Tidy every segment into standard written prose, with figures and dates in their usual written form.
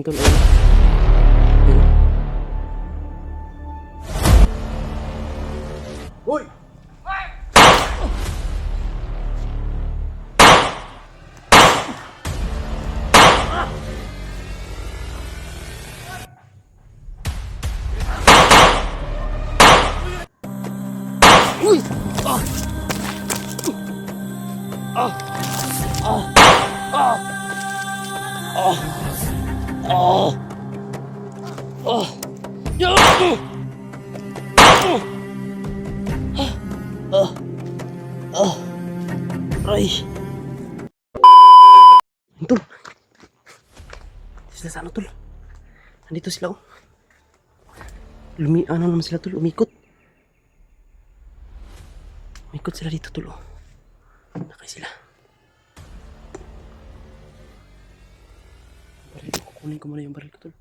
Tol, ayun. Hoy! Uy! Ah! Ah! Ah! Ah! Ah! Ah! Ah! Ya! Ah! Ah! Aray! Tol! Sila sa ano, Tol? Nandito sila, oh. Ano naman sila, Tol? Umikot. Umikot sila dito, Tol, oh. Nakay sila. Baril ko. Kukunin ko muna yung baril ko, Tol.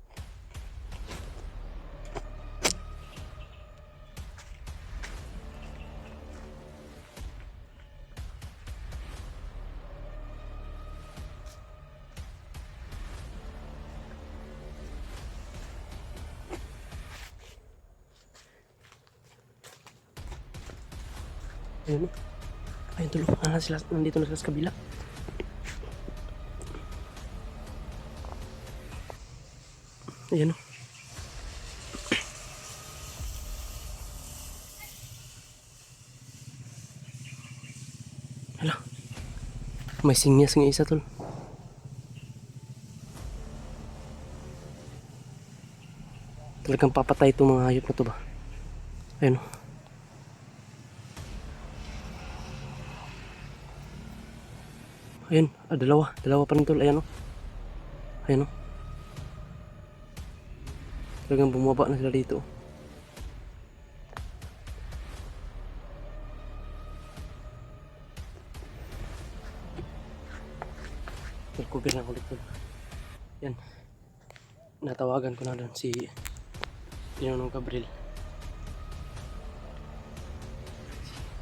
Ayun, oh. Ayun, Tol, oh. Nandito na sila sa kabila. Ayan, oh. Hala. May singnyas ng isa, Tol. Talagang papatay itong mga hayop na to ba? Ayun, oh. Ayun, dalawa pa rin, Tol. Ayan, oh. Ayun, oh. Talagang bumaba na sila dito, oh. Nagkubir na ulit, Tol. Yan. Natawagan ko na doon si Ninong Gabriel.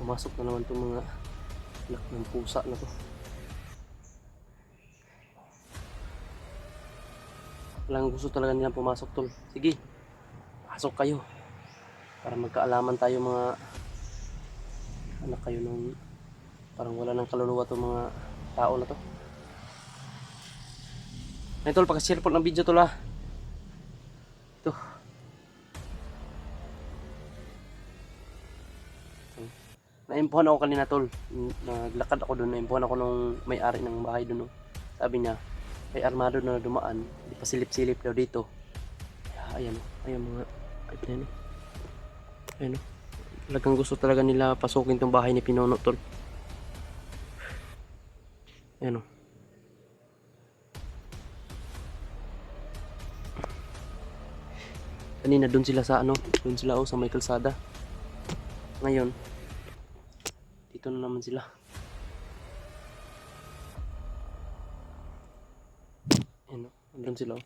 Pumasok na naman itong mga anak ng pusa na to. Walang gusto talaga nilang pumasok, Tol. Sige, pasok kayo. Para magkaalaman tayo mga anak kayo nung parang wala ng kaluluwa itong mga tao na to. Ay, Tol, pakashare po ng video, Tol, ha. Ito. Naimpuhan ako kanina, Tol. Naglakad ako doon. Naimpuhan ako nung may-ari ng bahay doon, no. Sabi niya, may armado na dumaan. Hindi pa silip-silip daw dito. Kaya, ayan, ayan mga kahit na yun. Ayan, talagang gusto talaga nila pasukin tong bahay ni Pinono, Tol. Ayan, kanina doon sila sa doon sila, sa may kalsada. Ngayon, dito na naman sila. Ayan, doon sila, oh.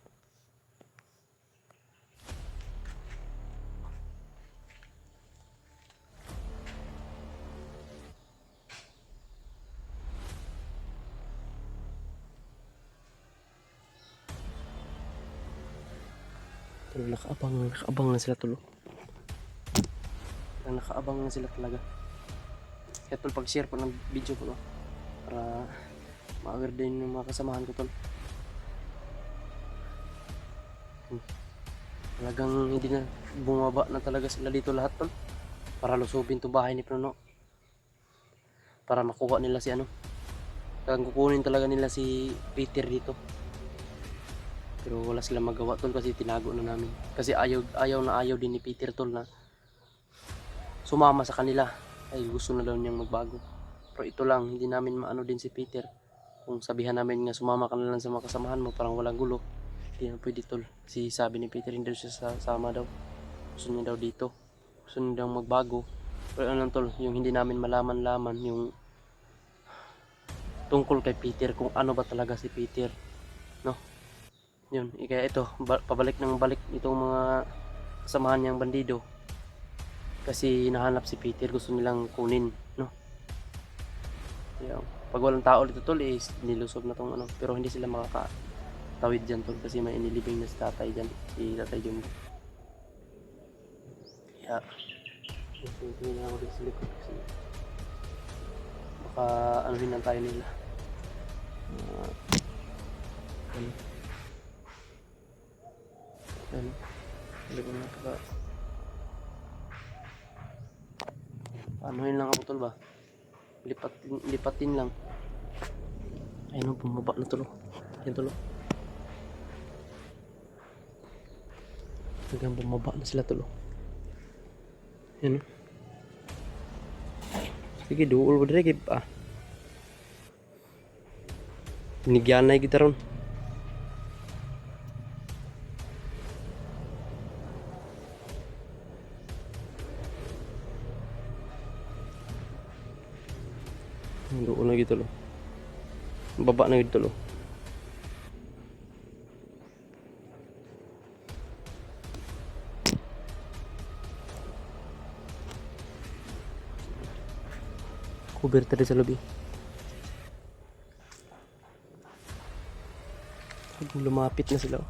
Nakaabang na sila, Tol. Nakaabang na sila talaga. Kaya, Tol, pag-share po ng video ko, no, para ma-aware din yung mga kasamahan ko, Tol. Talagang hindi na bumaba na talaga sila dito lahat, Tol, para lusubin itong bahay ni Pinono, para makuha nila si talagang kukunin talaga nila si Peter dito. Pero wala silang magawa, Tol, kasi tinago na namin. Kasi ayaw din ni Peter, Tol, na sumama sa kanila. Ay, gusto na daw niyang magbago. Pero ito lang, hindi namin maano din si Peter. Kung sabihan namin nga sumama ka na lang sa mga kasamahan mo, parang walang gulo, hindi na pwede, Tol. Kasi sabi ni Peter, hindi siya sasama daw. Gusto niya daw dito. Gusto niya daw magbago. Pero ano, Tol, yung hindi namin malaman-laman, yung tungkol kay Peter, kung ano ba talaga si Peter, no? Yun, kaya ito, pabalik ng balik itong mga kasamahan niyang bandido. Kasi nahanap si Peter, gusto nilang kunin, no? Kaya, pag walang tao dito, Tol, nilusob na tong pero hindi sila tawid dyan tol, kasi may inilibing na si tatay dyan, si Tatay Jumbo. Kaya tingin na ako dito sa likod kasi baka anuhin lang tayo nila. Ano? Likod na baka anuhin lang ako tol ba? Lipatin lang. Ayun, bumaba na tulo. Yan tulo. Hanggang bumaba na sila tulo. Yan. Sige, duol ko dire pa. Binigyan na kita ron. Duol na gitu loh. Baba na gitu loh. Cover tadi sa lobby. Lumapit na sila.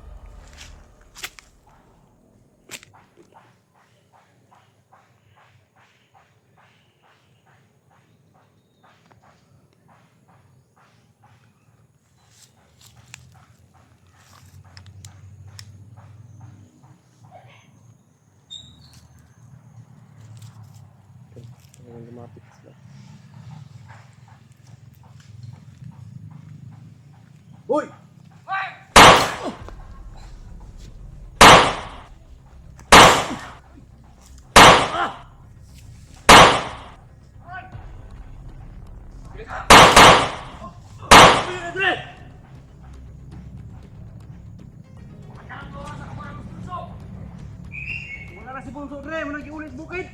Lumapit sila. Hoy! Wala na si Bunso Dre, wala giulit bukid.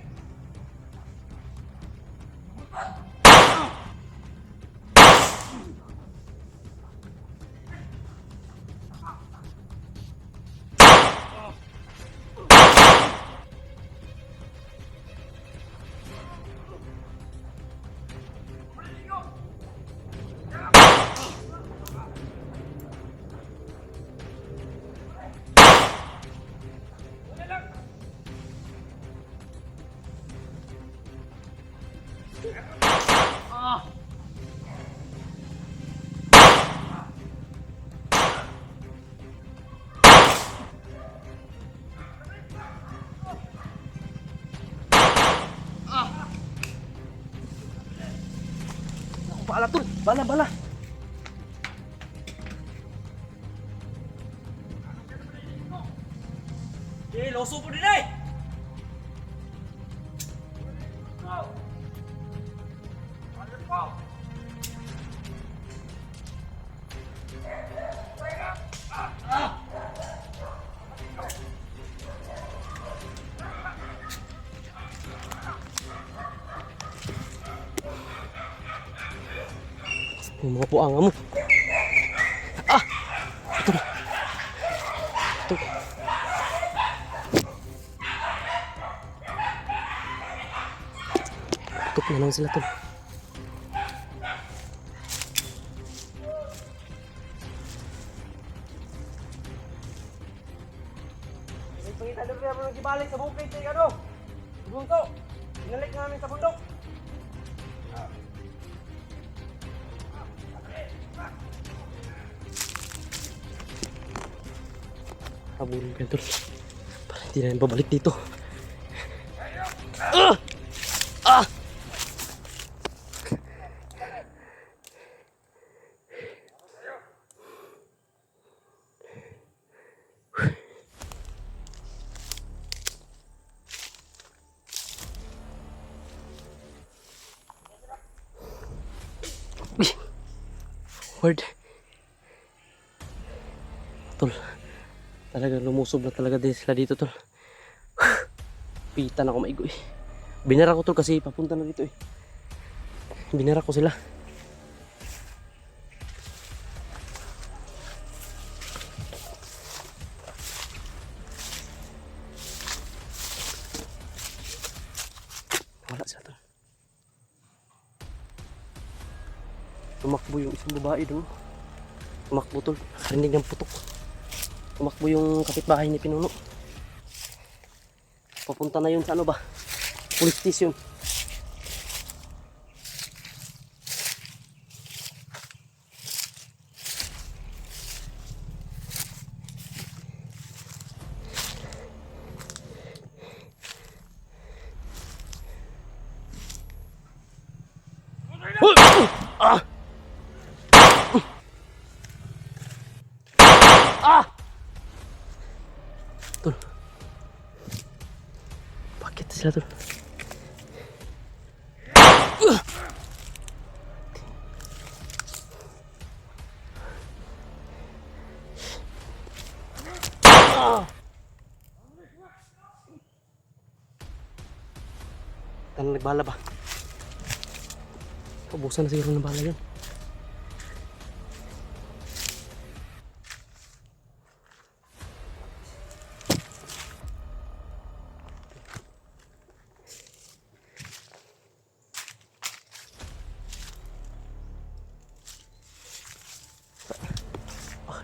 Bala tuh, bala. Loso po din ay! Yung mga puanga mo. Ito. Tutok na lang sila to. May pangita doon kaya mo nagibalik sa bukid tayo ano? Bunso, inalik namin sa bundok. Habulin ko yan tol. Para hindi na babalik dito. Word. Tol. Talaga lumusob na talaga din sila dito tol. Pitan ako maigo eh. Binara ko tol kasi papunta na dito eh. Binara ko sila. Wala sila tol. Tumakbo yung isang babae doon. Tumakbo tol. Nakarinig ng putok. Tumakbo yung kapitbahay ni Pinuno. Papunta na yun sa ano ba? Police station. Ah! Ah! Tol. Bakit sila tol? Ano nagbala ba? Ubusan na siguro ng bala yun.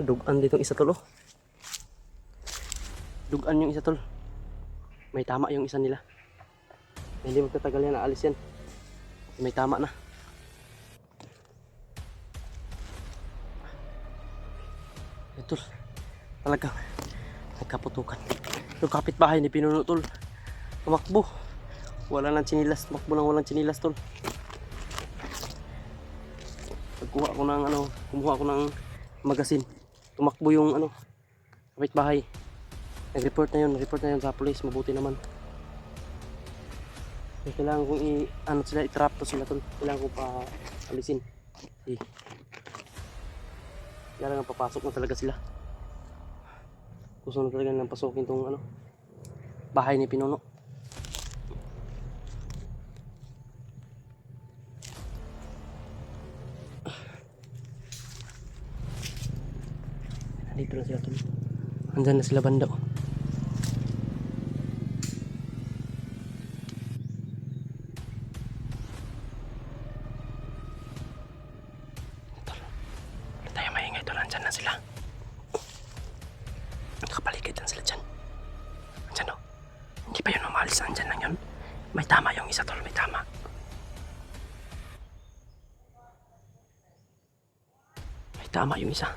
Dugan dito isa tol oh. Dugan yung isa tol. May tama yung isa nila. Hindi magtatagal yan, aalis yan. May tama na. Ito tol. Talagang nagkaputukan. Yung kapitbahay ni Pinuno tol. Tumakbo. Wala nang chinilas. Tumakbo nang walang chinilas tol. Kumuha ako ng magasin. Tumakbo yung kapitbahay. Nag-report na yun sa police. Mabuti naman. Kailangan kong i-trap to sila tol. Kailangan kong alisin. Kailangan papasok na talaga sila. Gusto na talaga nang pasukin tong bahay ni Pinuno. Dito na sila tol. Andyan na sila banda oh. Wala tayo maingay tol. Andyan na sila. Nakapaligid lang sila dyan. Andyan oh. Hindi pa yun umalis. Andyan lang yun. May tama yung isa tol. May tama. May tama yung isa.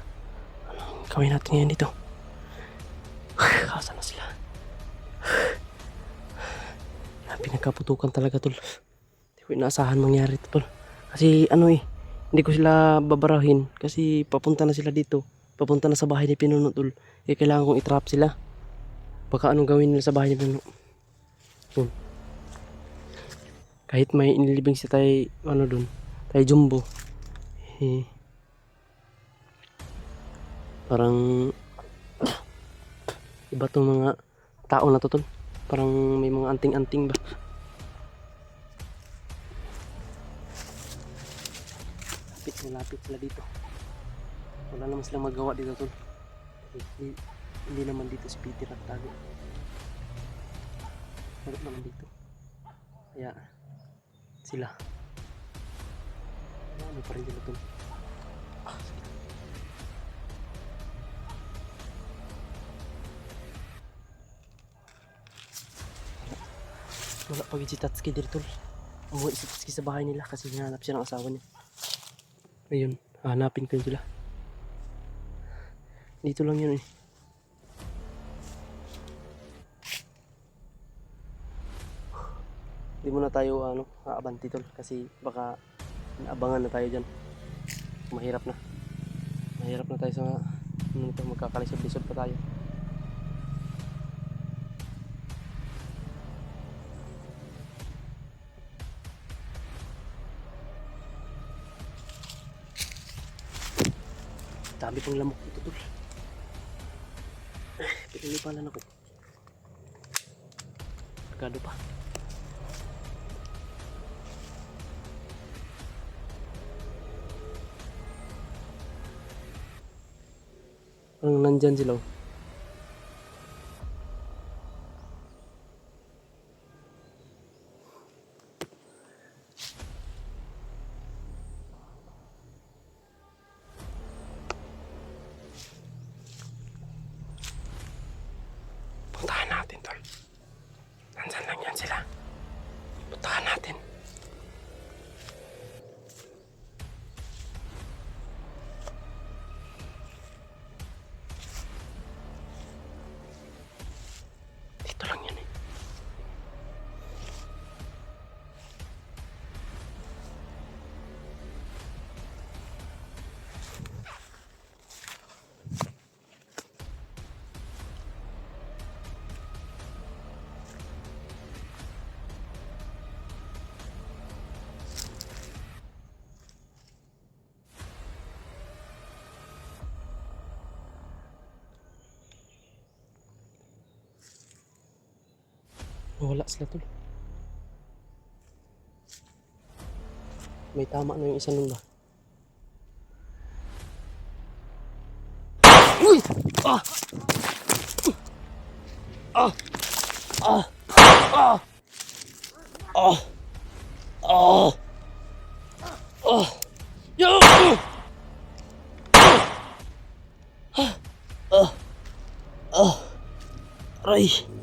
Anong gawin natin ngayon dito? Kasan na sila? Pinagkaputukan talaga tol. Hindi ko inaasahan mangyari ito tol. Kasi hindi ko sila babarahin. Kasi papunta na sila dito. Papunta na sa bahay ni Pinuno tol. Kailangan kong i-trap sila. Baka anong gawin nila sa bahay ni Pinuno. Yun. Kahit may inilibing si tay dun. Tay Jumbo. Parang iba tong mga tao na to tol. Parang may mga anting-anting ba. Lapit sila dito. Wala naman silang magawa dito tol. Hindi naman dito si Peter at tago. Wala naman dito. Kaya sila. Ano pa rin sila tol. Wala pag si Tatsuki dito tol. Umuwi si Tatsuki sa bahay nila kasi hinahanap siya ng asawa niya. Ayun, hanapin ko sila. Dito lang yun eh. Hindi muna tayo aabanti tol kasi baka naabangan na tayo dyan. Mahirap na. Mahirap na tayo sa magkakalisod-lisod pa tayo. Dami pang lamok dito tol. Pinilipalan ako. Pagkado pa. Parang nandyan sila oh. Puntahan natin, tol. Nandyan lang yan sila. Puntahan natin. Dito lang yan eh. Wala sila tol. May tama na yung isa nun ba? Uy! Ah! Ah! Ah! Ah! Ah! Ah! Ah! Yo! Ah! Ah! Ah! Aray!